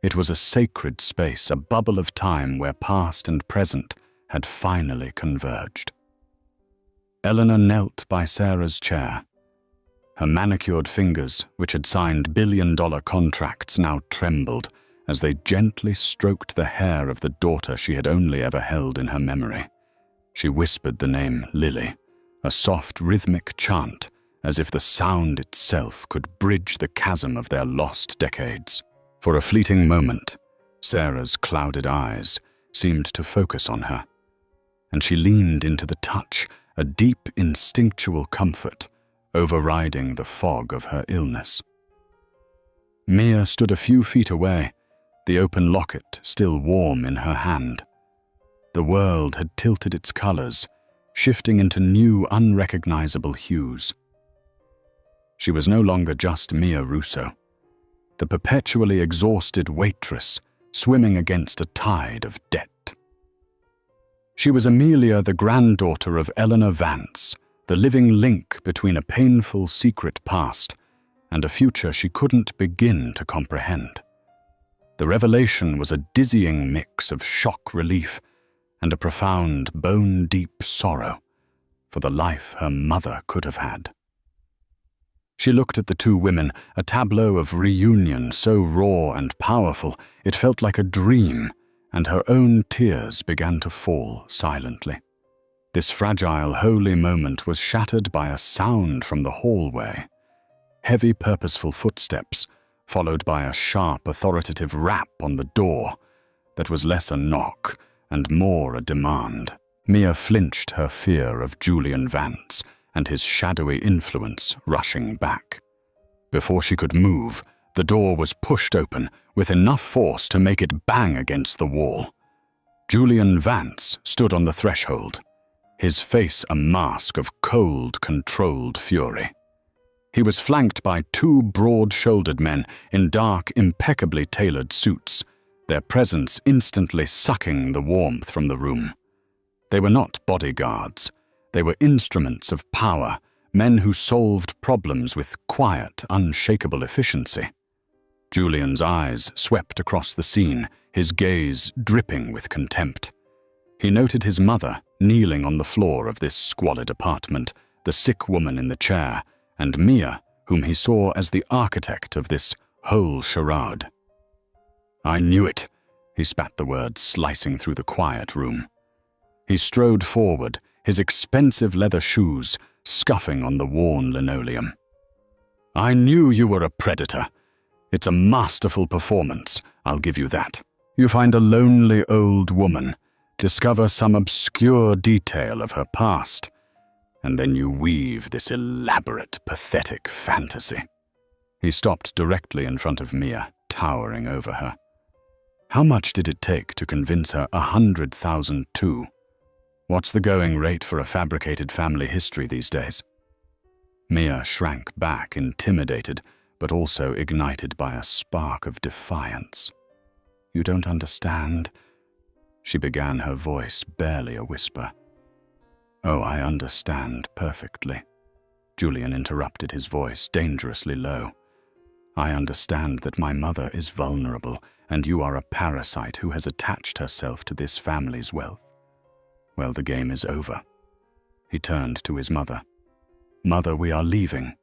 Speaker 1: It was a sacred space, a bubble of time where past and present had finally converged. Eleanor knelt by Sarah's chair. Her manicured fingers, which had signed billion-dollar contracts, now trembled as they gently stroked the hair of the daughter she had only ever held in her memory. She whispered the name Lily, a soft rhythmic chant, as if the sound itself could bridge the chasm of their lost decades. For a fleeting moment, Sarah's clouded eyes seemed to focus on her, and she leaned into the touch, a deep instinctual comfort overriding the fog of her illness. Mia stood a few feet away, the open locket still warm in her hand. The world had tilted its colors, shifting into new, unrecognizable hues. She was no longer just Mia Russo, the perpetually exhausted waitress swimming against a tide of debt. She was Amelia, the granddaughter of Eleanora Vance, the living link between a painful secret past and a future she couldn't begin to comprehend. The revelation was a dizzying mix of shock relief and a profound, bone-deep sorrow for the life her mother could have had. She looked at the two women, a tableau of reunion so raw and powerful it felt like a dream, and her own tears began to fall silently. This fragile, holy moment was shattered by a sound from the hallway. Heavy, purposeful footsteps, followed by a sharp, authoritative rap on the door that was less a knock and more a demand. Mia flinched, her fear of Julian Vance and his shadowy influence rushing back. Before she could move, the door was pushed open with enough force to make it bang against the wall. Julian Vance stood on the threshold, his face a mask of cold, controlled fury. He was flanked by two broad-shouldered men in dark, impeccably tailored suits, their presence instantly sucking the warmth from the room. They were not bodyguards. They were instruments of power, men who solved problems with quiet, unshakable efficiency. Julian's eyes swept across the scene, his gaze dripping with contempt. He noted his mother kneeling on the floor of this squalid apartment, the sick woman in the chair, and Mia, whom he saw as the architect of this whole charade. "I knew it," he spat the words slicing through the quiet room. He strode forward, his expensive leather shoes scuffing on the worn linoleum. "I knew you were a predator. It's a masterful performance, I'll give you that. You find a lonely old woman, discover some obscure detail of her past, and then you weave this elaborate, pathetic fantasy." He stopped directly in front of Mia, towering over her. How much did it take to convince her 100,000 too? What's the going rate for a fabricated family history these days? Mia shrank back, intimidated, but also ignited by a spark of defiance. "You don't understand," she began, her voice barely a whisper. "Oh, I understand perfectly," Julian interrupted, his voice dangerously low. "I understand that my mother is vulnerable, and you are a parasite who has attached herself to this family's wealth. Well, the game is over." He turned to his mother. "Mother, we are leaving.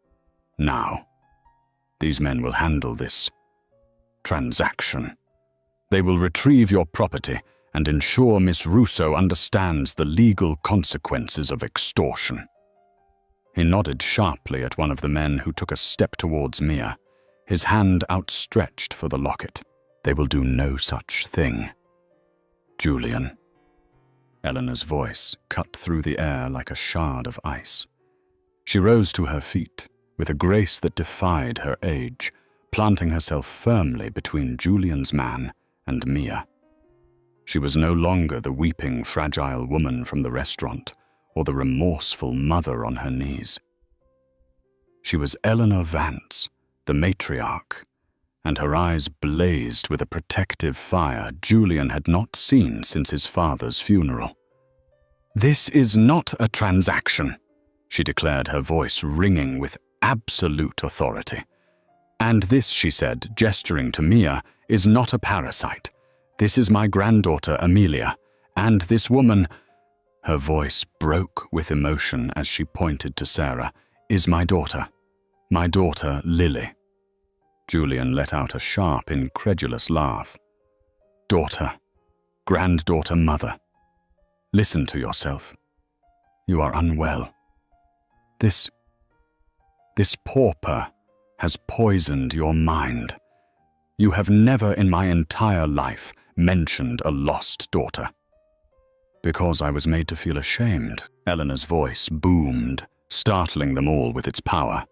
Speaker 1: Now. These men will handle this transaction. They will retrieve your property and ensure Miss Russo understands the legal consequences of extortion." He nodded sharply at one of the men who took a step towards Mia, his hand outstretched for the locket. "They will do no such thing. Julian." Eleanor's voice cut through the air like a shard of ice. She rose to her feet with a grace that defied her age, planting herself firmly between Julian's man and Mia. She was no longer the weeping, fragile woman from the restaurant or the remorseful mother on her knees. She was Eleanor Vance, the matriarch, and her eyes blazed with a protective fire Julian had not seen since his father's funeral. "This is not a transaction," she declared, her voice ringing with absolute authority. "And this," she said, gesturing to Mia, "is not a parasite. This is my granddaughter, Amelia, and this woman," her voice broke with emotion as she pointed to Sarah, "is my daughter Lily." Julian let out a sharp, incredulous laugh. "Daughter, granddaughter, mother. Listen to yourself. You are unwell. This pauper has poisoned your mind. You have never in my entire life mentioned a lost daughter." "Because I was made to feel ashamed," Eleanor's voice boomed, startling them all with its power.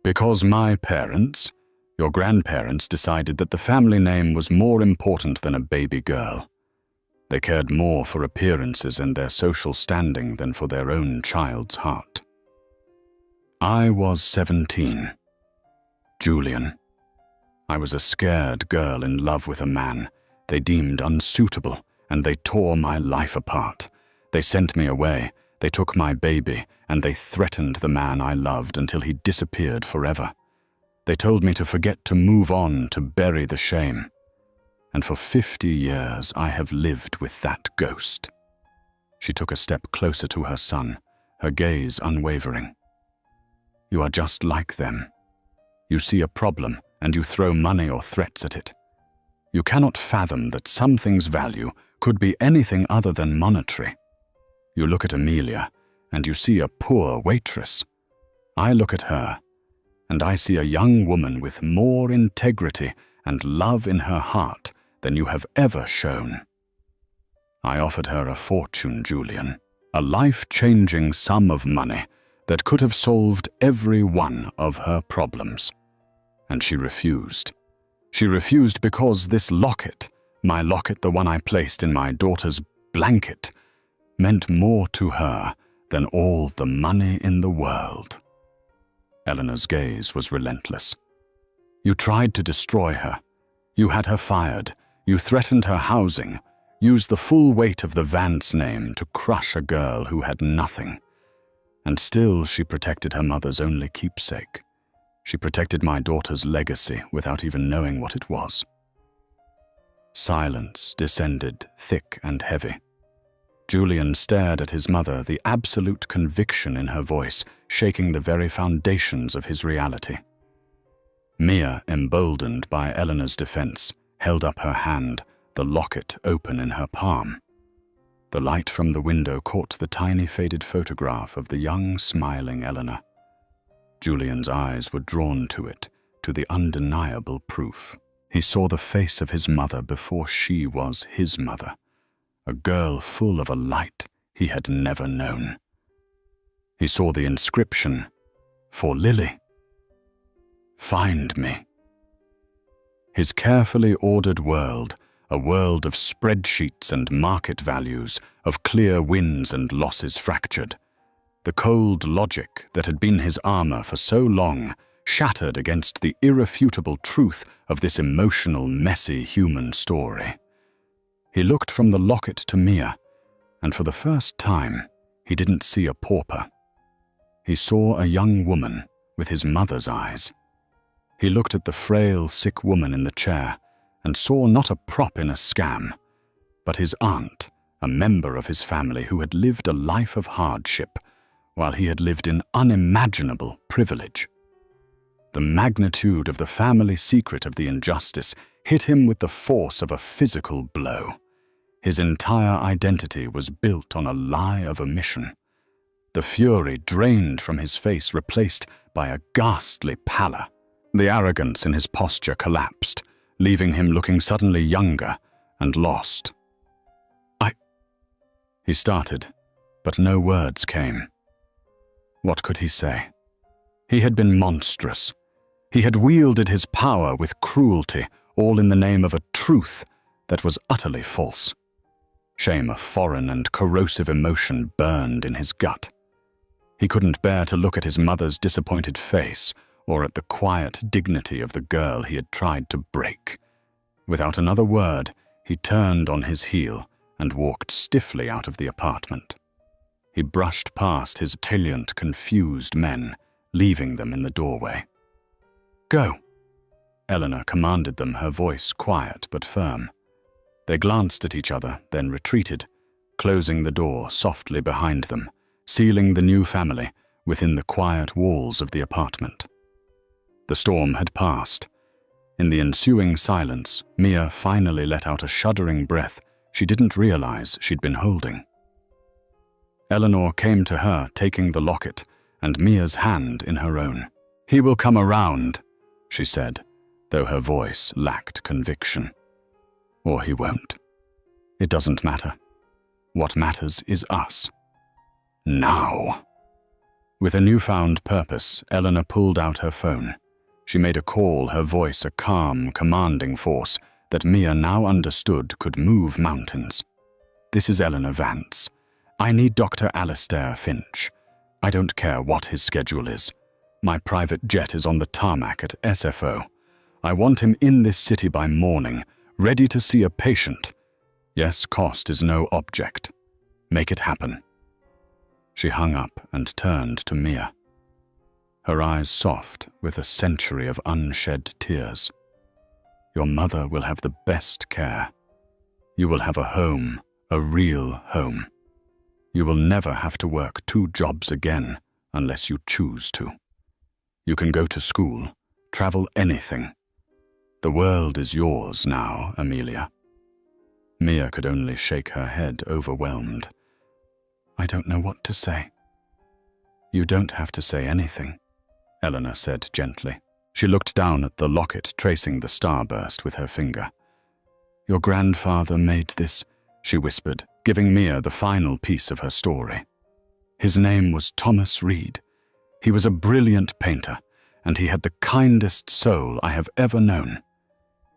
Speaker 1: "Because my parents, your grandparents, decided that the family name was more important than a baby girl. They cared more for appearances and their social standing than for their own child's heart. I was 17. Julian. I was a scared girl in love with a man they deemed unsuitable, and they tore my life apart. They sent me away, they took my baby, and they threatened the man I loved until he disappeared forever. They told me to forget, to move on, to bury the shame. And for 50 years I have lived with that ghost." She took a step closer to her son, her gaze unwavering. "You are just like them. You see a problem, and you throw money or threats at it. You cannot fathom that something's value could be anything other than monetary. You look at Amelia, and you see a poor waitress. I look at her, and I see a young woman with more integrity and love in her heart than you have ever shown. I offered her a fortune, Julian, a life-changing sum of money that could have solved every one of her problems. And she refused. She refused because this locket, my locket, the one I placed in my daughter's blanket, meant more to her than all the money in the world." Eleanor's gaze was relentless. "You tried to destroy her. You had her fired. You threatened her housing, used the full weight of the Vance name to crush a girl who had nothing. And still she protected her mother's only keepsake. She protected my daughter's legacy without even knowing what it was." Silence descended thick and heavy. Julian stared at his mother, the absolute conviction in her voice shaking the very foundations of his reality. Mia, emboldened by Eleanor's defense, held up her hand, the locket open in her palm. The light from the window caught the tiny faded photograph of the young, smiling Eleanor. Julian's eyes were drawn to it, to the undeniable proof. He saw the face of his mother before she was his mother, a girl full of a light he had never known. He saw the inscription, "For Lily. Find me." His carefully ordered world, a world of spreadsheets and market values, of clear wins and losses fractured. The cold logic that had been his armor for so long shattered against the irrefutable truth of this emotional, messy human story. He looked from the locket to Mia, and for the first time, he didn't see a pauper. He saw a young woman with his mother's eyes. He looked at the frail, sick woman in the chair and saw not a prop in a scam, but his aunt, a member of his family who had lived a life of hardship, while he had lived in unimaginable privilege. The magnitude of the family secret of the injustice hit him with the force of a physical blow. His entire identity was built on a lie of omission. The fury drained from his face, replaced by a ghastly pallor. The arrogance in his posture collapsed, leaving him looking suddenly younger and lost. He started, but no words came. What could he say? He had been monstrous. He had wielded his power with cruelty, all in the name of a truth that was utterly false. Shame, a foreign and corrosive emotion, burned in his gut. He couldn't bear to look at his mother's disappointed face or at the quiet dignity of the girl he had tried to break. Without another word, he turned on his heel and walked stiffly out of the apartment. He brushed past his trilliant, confused men, leaving them in the doorway. "Go," Eleanor commanded them, her voice quiet but firm. They glanced at each other, then retreated, closing the door softly behind them, sealing the new family within the quiet walls of the apartment. The storm had passed. In the ensuing silence, Mia finally let out a shuddering breath she didn't realize she'd been holding. Eleanor came to her, taking the locket and Mia's hand in her own. "He will come around," she said, though her voice lacked conviction. "Or he won't. It doesn't matter. What matters is us. Now." With a newfound purpose, Eleanor pulled out her phone. She made a call, her voice a calm, commanding force that Mia now understood could move mountains. "This is Eleanor Vance. I need Dr. Alistair Finch. I don't care what his schedule is. My private jet is on the tarmac at SFO. I want him in this city by morning, ready to see a patient. Yes, cost is no object. Make it happen." She hung up and turned to Mia, her eyes soft with a century of unshed tears. "Your mother will have the best care. You will have a home, a real home. You will never have to work 2 jobs again unless you choose to. You can go to school, travel anything. The world is yours now, Amelia." Mia could only shake her head, overwhelmed. "I don't know what to say." "You don't have to say anything," Eleanor said gently. She looked down at the locket, tracing the starburst with her finger. "Your grandfather made this," she whispered, giving Mia the final piece of her story. "His name was Thomas Reed. He was a brilliant painter, and he had the kindest soul I have ever known.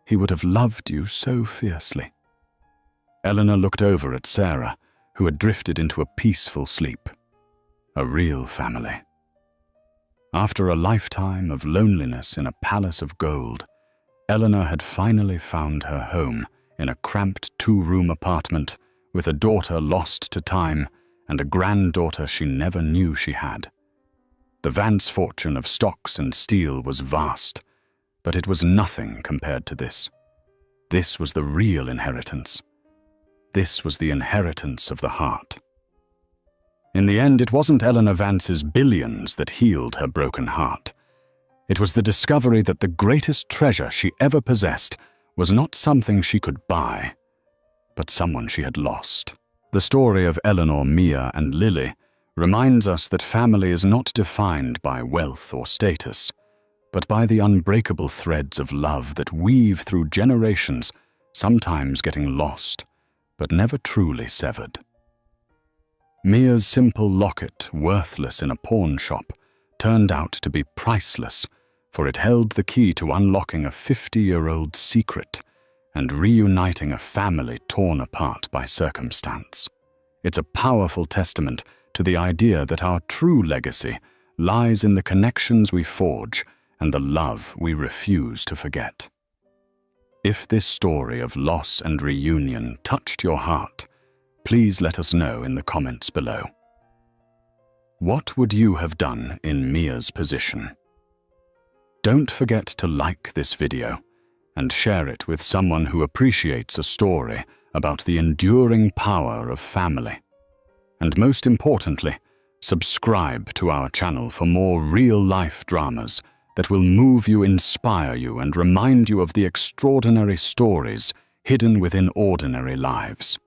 Speaker 1: He would have loved you so fiercely." Eleanor looked over at Sarah, who had drifted into a peaceful sleep. A real family. After a lifetime of loneliness in a palace of gold, Eleanor had finally found her home in a cramped 2-room apartment with a daughter lost to time and a granddaughter she never knew she had. The Vance fortune of stocks and steel was vast, but it was nothing compared to this. This was the real inheritance. This was the inheritance of the heart. In the end, it wasn't Eleanor Vance's billions that healed her broken heart. It was the discovery that the greatest treasure she ever possessed was not something she could buy, but someone she had lost. The story of Eleanor, Mia, and Lily reminds us that family is not defined by wealth or status, but by the unbreakable threads of love that weave through generations, sometimes getting lost, but never truly severed. Mia's simple locket, worthless in a pawn shop, turned out to be priceless, for it held the key to unlocking a 50-year-old secret and reuniting a family torn apart by circumstance. It's a powerful testament to the idea that our true legacy lies in the connections we forge and the love we refuse to forget. If this story of loss and reunion touched your heart, please let us know in the comments below. What would you have done in Mia's position? Don't forget to like this video and share it with someone who appreciates a story about the enduring power of family. And most importantly, subscribe to our channel for more real-life dramas that will move you, inspire you, and remind you of the extraordinary stories hidden within ordinary lives.